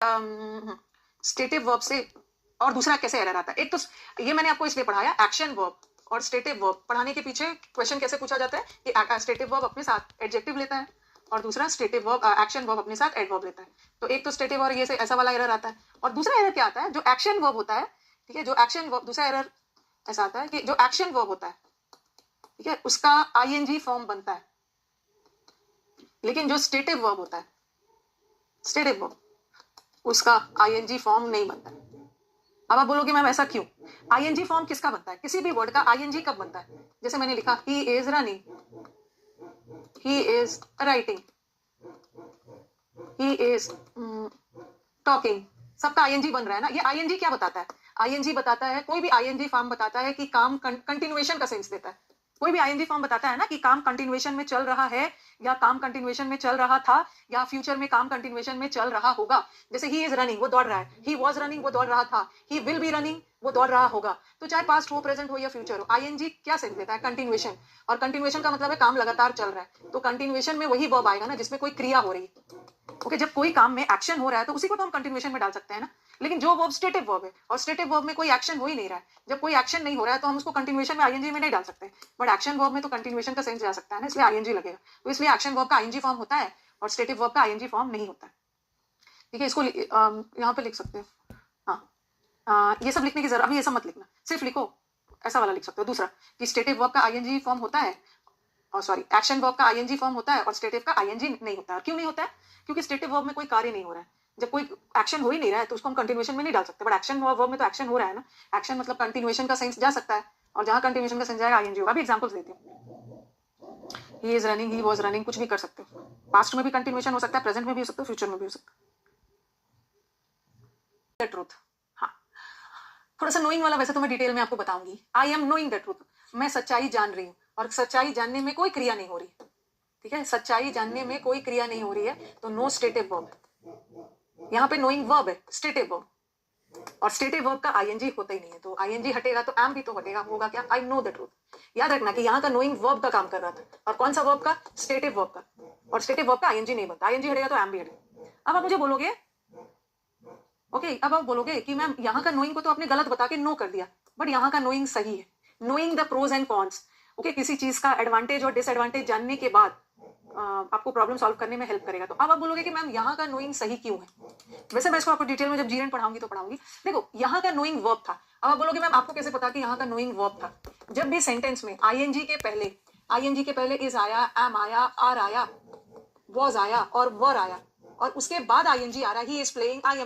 Stative verb से और दूसरा कैसे एरर आता है। एक तो ये मैंने आपको इसलिए पढ़ाया, एक्शन वर्ब और स्टेटिव वर्ब पढ़ाने के पीछे क्वेश्चन कैसे पूछा जाता है कि स्टेटिव वर्ब अपने साथ एडजेक्टिव लेता है और दूसरा स्टेटिव वर्ब एक्शन वर्ब अपने साथ एडवर्ब लेता है। तो एक तो स्टेटिव और ये से ऐसा वाला एरर आता है, और दूसरा एरर क्या आता है, जो एक्शन वर्ब होता है, ठीक है, जो एक्शन वर्ब, दूसरा एरर ऐसा आता है कि जो एक्शन वर्ब होता है, ठीक है, उसका आईएनजी फॉर्म बनता है, लेकिन जो स्टेटिव वर्ब होता है, स्टेटिव वर्ब, उसका आईएनजी फॉर्म नहीं बनता है। अब आप बोलोगे मैम ऐसा क्यों? आईएनजी फॉर्म किसका बनता है? किसी भी वर्ड का आईएनजी कब बनता है? जैसे मैंने लिखा he is running, he is writing, he is talking, सबका आईएनजी बन रहा है ना। ये आईएनजी क्या बताता है? आईएनजी बताता है, कोई भी आईएनजी फॉर्म बताता है कि काम कंटिन्यूएशन का सेंस देता है। कोई भी आईएनजी फॉर्म बताता है ना कि काम कंटिन्यूएशन में चल रहा है, या काम कंटिन्यूएशन में चल रहा था, या फ्यूचर में काम कंटिन्यूएशन में चल रहा होगा। जैसे ही इज रनिंग, वो दौड़ रहा है, ही वॉज रनिंग, वो दौड़ रहा था, ही विल बी रनिंग, वो दौड़ रहा होगा। तो चाहे पास्ट हो, प्रेजेंट हो या फ्यूचर हो, आईएनजी क्या सेंस देता है? कंटिन्यूएशन। और कंटिन्यूएशन का मतलब है काम लगातार चल रहा है, तो कंटिन्यूएशन में वही वर्ब आएगा ना जिसमें कोई क्रिया हो रही है। ओके, जब कोई काम में एक्शन हो रहा है तो उसी को तो हम कंटिन्यूएशन में डाल सकते हैं ना। लेकिन जो वर्ब स्टेटिव वर्ब है, और स्टेटिव वर्ब में कोई एक्शन हो ही नहीं रहा है, जब कोई एक्शन नहीं हो रहा है तो हम उसको कंटिन्यूएशन में आईएनजी में नहीं डाल सकते, बट एक्शन वर्ब में तो कंटिन्यूएशन का सेंस जा सकता है ना, इसलिए आईएनजी लगेगा। तो इसलिए एक्शन वर्ब का आईएनजी फॉर्म होता है और स्टेटिव वर्ब का आईएनजी फॉर्म नहीं होता है। ठीक है, इसको यहाँ पे लिख सकते हो। हाँ, ये सब लिखने की जरूरत, अभी ये सब मत लिखना, सिर्फ लिखो ऐसा वाला लिख सकते हो दूसरा, कि स्टेटिव वर्ब का आईएनजी फॉर्म होता है, और सॉरी, एक्शन वर्ब का आईएनजी फॉर्म होता है और स्टेटिव का आईएनजी नहीं होता है। क्यों नहीं होता है? क्योंकि स्टेटिव वर्ब में कोई कार्य नहीं हो रहा है, जब कोई एक्शन हो ही नहीं रहा है तो उसको हम कंटिन्यूएशन में नहीं डाल सकते, बट एक्शन वर्ब में तो एक्शन हो रहा है ना। एक्शन मतलब कंटिन्यूएशन का सेंस जा सकता है, और जहां कंटिन्यूएशन का सेंस जाएगा आईएनजी होगा। अभी एग्जांपल्स देती हूँ, he is running, he was running, कुछ भी कर सकते हो। पास्ट में भी कंटिन्यूएशन हो सकता है, प्रेजेंट में भी हो सकता है, फ्यूचर में भी हो सकता है। ट्रूथ, हाँ, थोड़ा सा नोइंग वाला वैसे तो मैं डिटेल में आपको बताऊंगी। I am knowing the truth, मैं सच्चाई जान रही हूँ, और सच्चाई जानने में कोई क्रिया नहीं हो रही। ठीक है, सच्चाई जानने में कोई क्रिया नहीं हो रही है, तो नो स्टेटिव वर्ब है। यहाँ पे नोइंग वर्ब है, स्टेटिव वर्ब, और स्टेटिव वर्ब का आईएनजी होता ही नहीं है, तो आईएनजी हटेगा तो एम भी तो हटेगा, होगा क्या? I know the truth. याद रखना कि यहाँ का नोइंग वर्ब का काम कर रहा था, और कौन सा वर्ब का? स्टेटिव वर्ब का, और स्टेटिव वर्ब का आईएनजी नहीं बनता, आईएनजी हटेगा तो एम भी हटेगा। अब आप मुझे बोलोगे, ओके, अब आप बोलोगे कि मैम यहाँ का नोइंग को तो आपने गलत बता के नो कर दिया, बट यहाँ का नोइंग सही है। Knowing the pros and cons, okay, किसी चीज का एडवांटेज और डिसएडवांटेज जानने के बाद आपको प्रॉब्लम सॉल्व करने में हेल्प करेगा। तो अब आप बोलोगे कि मैम यहाँ का नोइंग सही क्यों है? वैसे मैं इसको आपको डिटेल में जब जीएन पढ़ाऊंगी तो पढ़ाऊंगी। देखो, यहाँ का नोइंग वर्ब था। अब आप बोलोगे मैम आपको कैसे पता कि यहाँ का नोइंग वर्ब था? जब भी सेंटेंस में आईएनजी के पहले इज आया, एम आया, आर आया, वॉज आया और वर आया, और उसके बाद आईएनजी आ रहा है, he is playing, I am